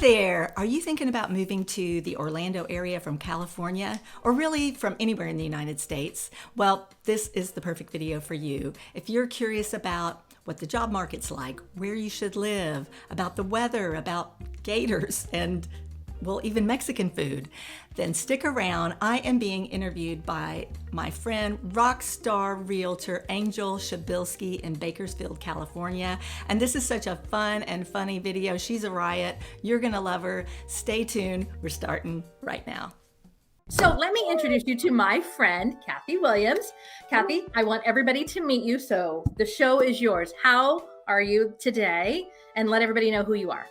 there. Are you thinking about moving to the Orlando area from California or really from anywhere in the United States? Well, this is the perfect video for you. If you're curious about what the job market's like, where you should live, about the weather, about gators, and well, even Mexican food, then stick around. I am being interviewed by my friend, rock star realtor Angel Shabilsky in Bakersfield, California. And this is such a fun and funny video. She's a riot. You're gonna love her. Stay tuned. We're starting right now. So let me introduce you to my friend, Kathy Williams. Kathy, I want everybody to meet you. So the show is yours. How are you today? And let everybody know who you are.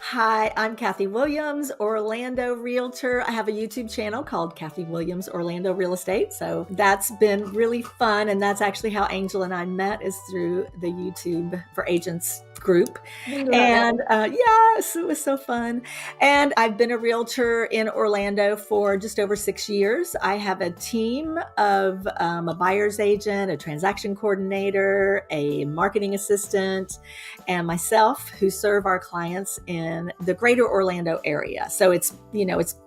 Hi, I'm Kathy Williams, Orlando Realtor. I have a YouTube channel called Kathy Williams Orlando Real Estate. So that's been really fun. And that's actually how Angel and I met, is through the YouTube for Agents group. And yes, it was so fun. And I've been a realtor in Orlando for just over 6 years. I have a team of a buyer's agent, a transaction coordinator, a marketing assistant, and myself, who serve our clients in the greater Orlando area. So it's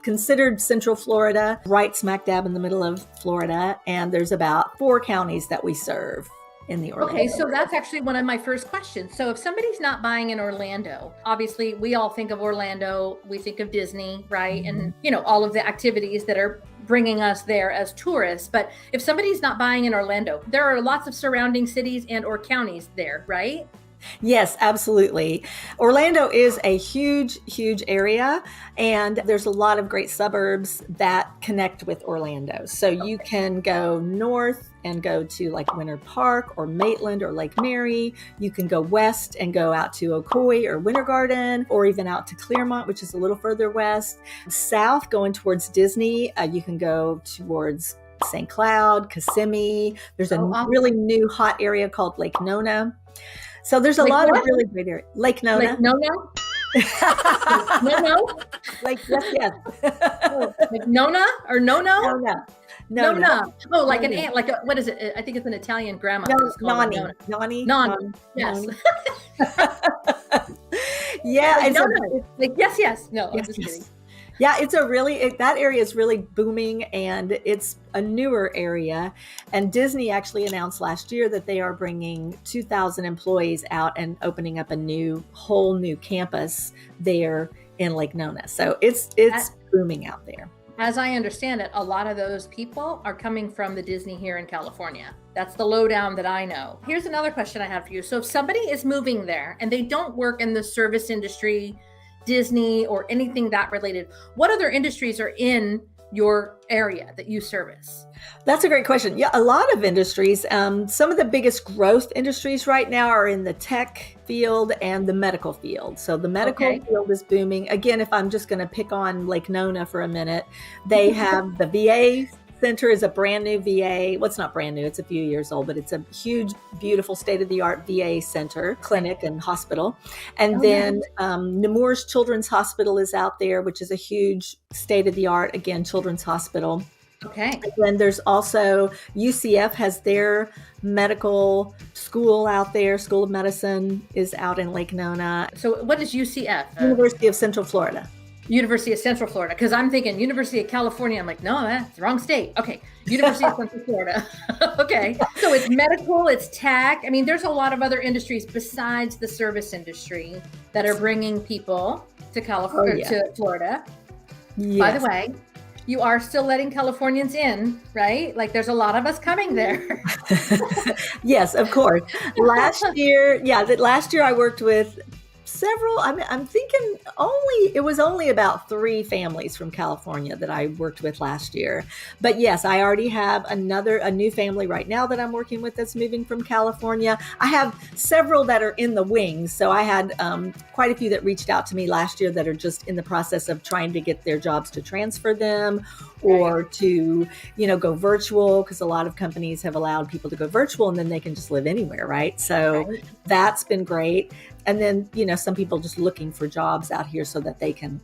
considered Central Florida, right smack dab in the middle of Florida. And there's about 4 counties that we serve in the Orlando. Okay, so that's actually one of my first questions. So if somebody's not buying in Orlando, obviously we all think of Orlando, we think of Disney, right? And all of the activities that are bringing us there as tourists. But if somebody's not buying in Orlando, there are lots of surrounding cities and or counties there, right? Yes, absolutely. Orlando is a huge, huge area, and there's a lot of great suburbs that connect with Orlando. So you can go north and go to like Winter Park or Maitland or Lake Mary. You can go west and go out to Ocoee or Winter Garden, or even out to Clearmont, which is a little further west. South, going towards Disney, you can go towards St. Cloud, Kissimmee. There's a really new hot area called Lake Nona. So there's a lot of really great areas. Lake Nona. Lake Nona? No. Like, yes. Like Nona or No. Nona. Oh, like an aunt, what is it? I think it's an Italian grandma. Nani. Yes. Yeah. Like, yes. No, I'm just kidding. Yeah, that area is really booming, and it's a newer area. And Disney actually announced last year that they are bringing 2,000 employees out and opening up a whole new campus there in Lake Nona. So it's booming out there. As I understand it, a lot of those people are coming from the Disney here in California. That's the lowdown that I know. Here's another question I have for you. So if somebody is moving there and they don't work in the service industry, Disney, or anything that related, what other industries are in your area that you service? That's a great question. Yeah, a lot of industries. Some of the biggest growth industries right now are in the tech field and the medical field. So the medical field is booming. Again, if I'm just going to pick on Lake Nona for a minute, they have the VA Center is a brand new VA. Well, it's not brand new. It's a few years old, but it's a huge, beautiful, state-of-the-art VA center, clinic, and hospital. And then Nemours Children's Hospital is out there, which is a huge, state-of-the-art, again, children's hospital. Okay. And then there's also UCF has their medical school out there. School of Medicine is out in Lake Nona. So what is UCF? University of Central Florida. University of Central Florida, because I'm thinking University of California. I'm like, no, that's the wrong state. Okay, University of Central Florida. Okay, so it's medical, it's tech. I mean, there's a lot of other industries besides the service industry that are bringing people to California, to Florida. Yes. By the way, you are still letting Californians in, right? Like, there's a lot of us coming there. Yes, of course. Last year I worked with several. I'm thinking it was only about 3 families from California that I worked with last year. But yes, I already have a new family right now that I'm working with that's moving from California. I have several that are in the wings. So I had quite a few that reached out to me last year that are just in the process of trying to get their jobs to transfer them, or to, go virtual, because a lot of companies have allowed people to go virtual and then they can just live anywhere, right? So that's been great. And then, some people just looking for jobs out here so that they can,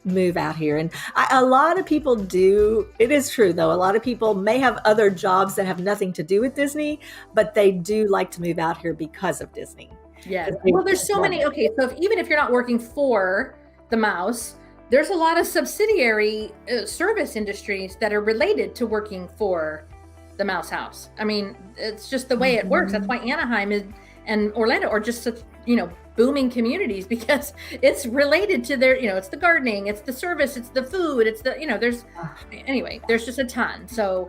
move out here. And a lot of people do. It is true, though. A lot of people may have other jobs that have nothing to do with Disney, but they do like to move out here because of Disney. Yeah. Well, there's so many. Okay. So even if you're not working for the mouse, there's a lot of subsidiary service industries that are related to working for the Mouse House. I mean, it's just the way it works. That's why Anaheim and Orlando are just such, booming communities, because it's related to their, it's the gardening, it's the service, it's the food, it's the, there's just a ton. So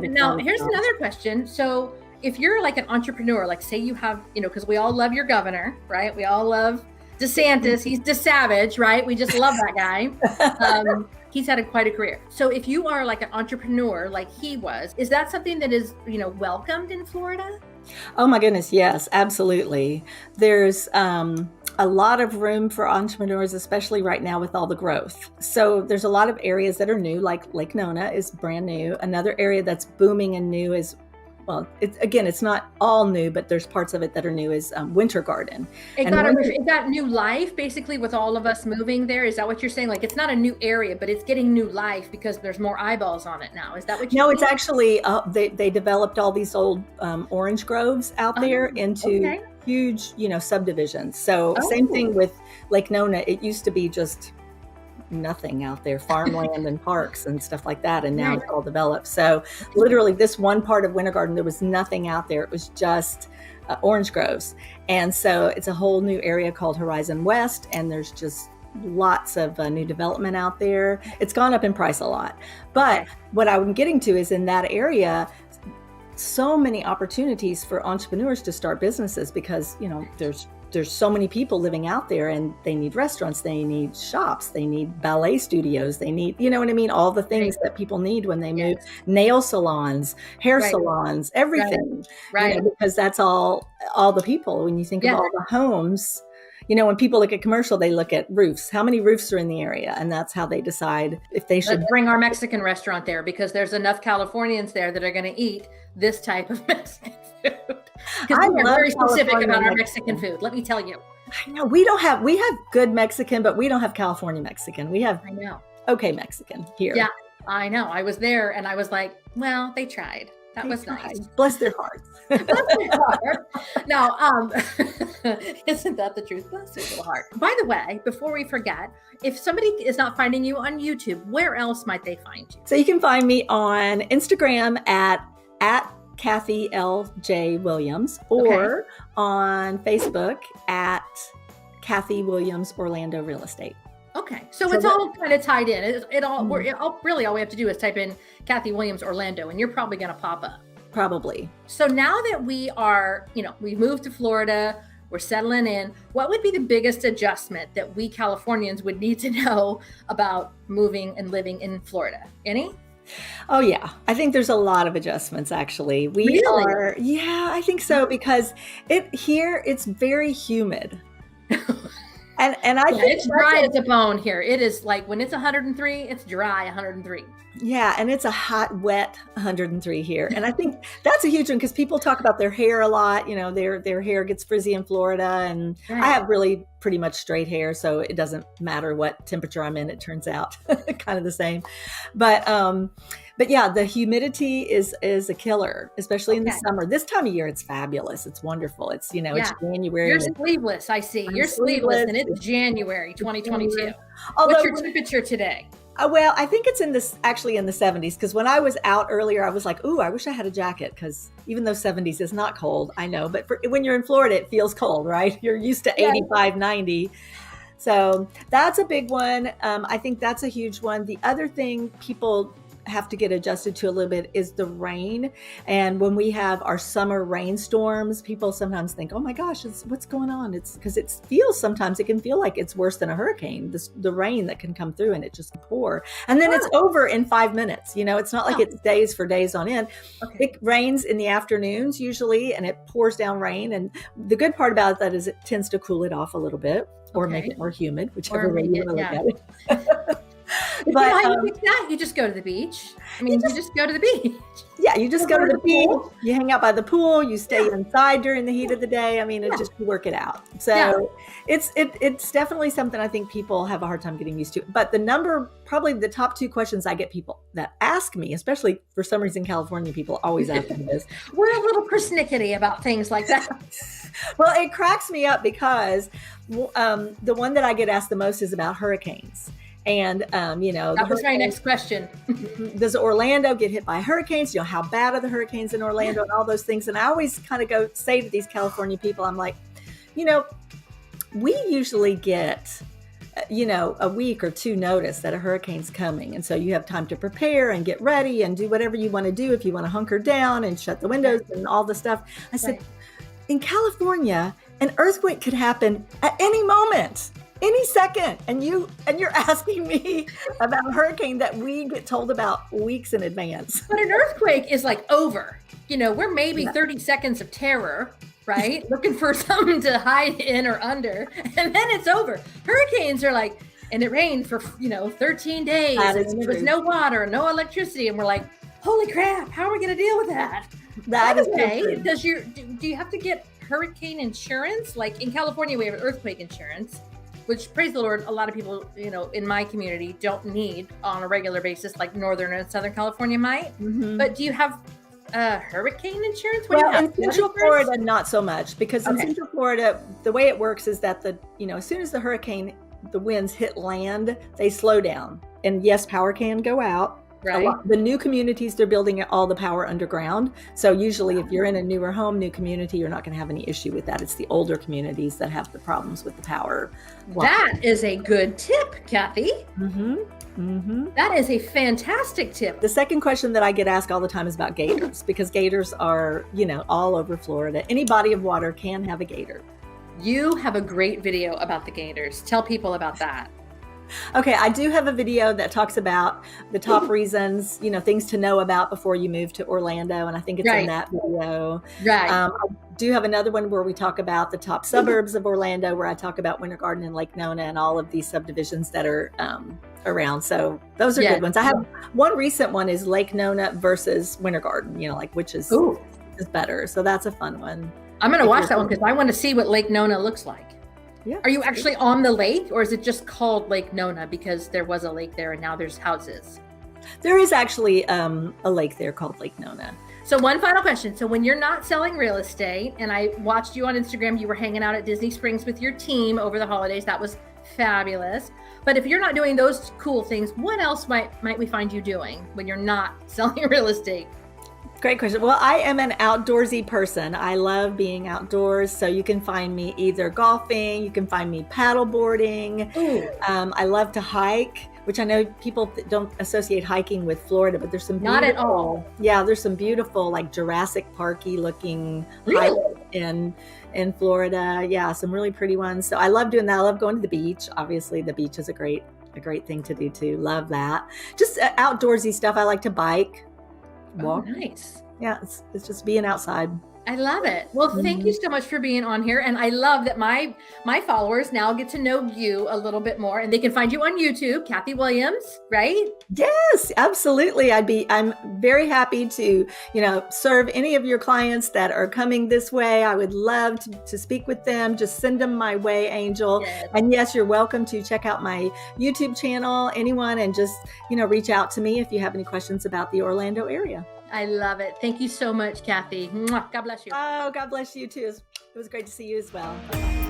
now here's another question. So if you're like an entrepreneur, like say you have, because we all love your governor, right? We all love DeSantis. He's DeSavage, right? We just love that guy. He's had quite a career. So if you are like an entrepreneur, like he was, is that something that is, welcomed in Florida? Oh my goodness, yes, absolutely. There's a lot of room for entrepreneurs, especially right now with all the growth. So there's a lot of areas that are new, like Lake Nona is brand new. Another area that's booming and new is, well, it's not all new, but there's parts of it that are new, is Winter Garden. It got new life, basically, with all of us moving there. Is that what you're saying? Like, it's not a new area, but it's getting new life because there's more eyeballs on it now. Is that what you think? It's actually, they developed all these old orange groves out there into huge, subdivisions. So same thing with Lake Nona. It used to be just nothing out there, farmland and parks and stuff like that, and now it's all developed. So literally this one part of Winter Garden, there was nothing out there. It was just orange groves. And so it's a whole new area called Horizon West, and there's just lots of new development out there. It's gone up in price a lot, but what I'm getting to is in that area, so many opportunities for entrepreneurs to start businesses, because there's so many people living out there, and they need restaurants, they need shops, they need ballet studios, they need, all the things that people need when they move, nail salons, hair salons, everything, because that's all the people. When you think of all the homes, when people look at commercial, they look at roofs. How many roofs are in the area? And that's how they decide if they should bring our Mexican restaurant there, because there's enough Californians there that are going to eat this type of Mexican food. Because we're very specific about our Mexican food, let me tell you. I know we have good Mexican, but we don't have California Mexican. We have okay Mexican here. Yeah, I know. I was there and I was like, well, they tried. That was nice. Bless their hearts. Bless their heart. Now, isn't that the truth? Bless their little heart. By the way, before we forget, if somebody is not finding you on YouTube, where else might they find you? So you can find me on Instagram at Kathy L.J. Williams, or on Facebook at Kathy Williams Orlando Real Estate. Okay, so it's all kind of tied in. Really all we have to do is type in Kathy Williams Orlando, and you're probably going to pop up. Probably. So now that we are, we moved to Florida, we're settling in, what would be the biggest adjustment that we Californians would need to know about moving and living in Florida? Any? Oh yeah, I think there's a lot of adjustments actually. I think so, because it's very humid. And I think it's dry as a bone here. It is like when it's 103, it's dry 103. Yeah, and it's a hot, wet 103 here. And I think that's a huge one, because people talk about their hair a lot. Their hair gets frizzy in Florida, and I have really pretty much straight hair, so it doesn't matter what temperature I'm in. It turns out kind of the same. But yeah, the humidity is a killer, especially in the summer. This time of year, it's fabulous. It's wonderful. It's it's January. You're sleeveless, I see. You're sleeveless, and it's January 2022. Although, what's your temperature today? Well, I think it's in the 70s, because when I was out earlier, I was like, ooh, I wish I had a jacket, because even though 70s is not cold, I know, but when you're in Florida, it feels cold, right? You're used to 85, 90. So that's a big one. I think that's a huge one. The other thing people have to get adjusted to a little bit is the rain. And when we have our summer rainstorms, people sometimes think, oh my gosh, what's going on? It's because sometimes it can feel like it's worse than a hurricane, the rain that can come through and it just pour. And then it's over in 5 minutes. It's not like it stays for days on end. It rains in the afternoons usually, and it pours down rain. And the good part about that is it tends to cool it off a little bit, or make it more humid, whichever way you want to look at it. But how you fix that? You just go to the beach. You just go to the beach. Yeah, you just go to the beach, pool. you hang out by the pool, you stay Yeah. inside during the heat of the day. I mean, it just, you work it out. So it's definitely something I think people have a hard time getting used to. But probably the top two questions I get people that ask me, especially for some reason, California people always ask me this. We're a little persnickety about things like that. Well, it cracks me up because the one that I get asked the most is about hurricanes. And, that was my next question. Does Orlando get hit by hurricanes? How bad are the hurricanes in Orlando and all those things? And I always kind of say to these California people, I'm like, we usually get, a week or two notice that a hurricane's coming. And so you have time to prepare and get ready and do whatever you want to do. If you want to hunker down and shut the windows and all the stuff. I said, in California, an earthquake could happen at any moment. Any second, and you're asking me about a hurricane that we get told about weeks in advance. But an earthquake is like over. We're maybe 30 seconds of terror, right? Looking for something to hide in or under, and then it's over. Hurricanes are like, and it rained for 13 days, and there was no water, no electricity, and we're like, holy crap, how are we going to deal with that? That is okay. Do you have to get hurricane insurance? Like in California, we have earthquake insurance, which, praise the Lord, a lot of people, in my community don't need on a regular basis, like Northern and Southern California might. Mm-hmm. But do you have hurricane insurance? In Central Florida, not so much, because in Central Florida, the way it works is that as soon as the winds hit land, they slow down. And yes, power can go out. Right. The new communities, they're building all the power underground. So usually if you're in a newer home, new community, you're not going to have any issue with that. It's the older communities that have the problems with the power. That is a good tip, Kathy. Mm-hmm. Mm-hmm. That is a fantastic tip. The second question that I get asked all the time is about gators, because gators are, all over Florida. Any body of water can have a gator. You have a great video about the gators. Tell people about that. Okay, I do have a video that talks about the top reasons, things to know about before you move to Orlando, and I think it's in that video. Right. I do have another one where we talk about the top suburbs of Orlando, where I talk about Winter Garden and Lake Nona and all of these subdivisions that are around. So those are good ones. I have one recent one is Lake Nona versus Winter Garden, which is better. So that's a fun one. I'm going to watch that one because I want to see what Lake Nona looks like. Yeah. Are you actually on the lake, or is it just called Lake Nona because there was a lake there and now there's houses? There is actually a lake there called Lake Nona. So one final question. So when you're not selling real estate, and I watched you on Instagram, you were hanging out at Disney Springs with your team over the holidays. That was fabulous. But if you're not doing those cool things, what else might we find you doing when you're not selling real estate? Great question. Well, I am an outdoorsy person. I love being outdoors. So you can find me either golfing, you can find me paddle boarding. I love to hike, which I know people don't associate hiking with Florida, but there's some not at all. Yeah, there's some beautiful, like Jurassic Parky looking hikes in Florida. Yeah, some really pretty ones. So I love doing that. I love going to the beach. Obviously, the beach is a great thing to do too. Love that. Just outdoorsy stuff. I like to bike. Walk. Oh, nice. Yeah, it's just being outside. I love it. Well, thank you so much for being on here. And I love that my followers now get to know you a little bit more, and they can find you on YouTube, Kathy Williams, right? Yes, absolutely. I'm very happy to, serve any of your clients that are coming this way. I would love to speak with them. Just send them my way, Angel. Yes. And yes, you're welcome to check out my YouTube channel, anyone, and just, reach out to me if you have any questions about the Orlando area. I love it. Thank you so much, Kathy. God bless you. Oh, God bless you too. It was great to see you as well. Bye-bye.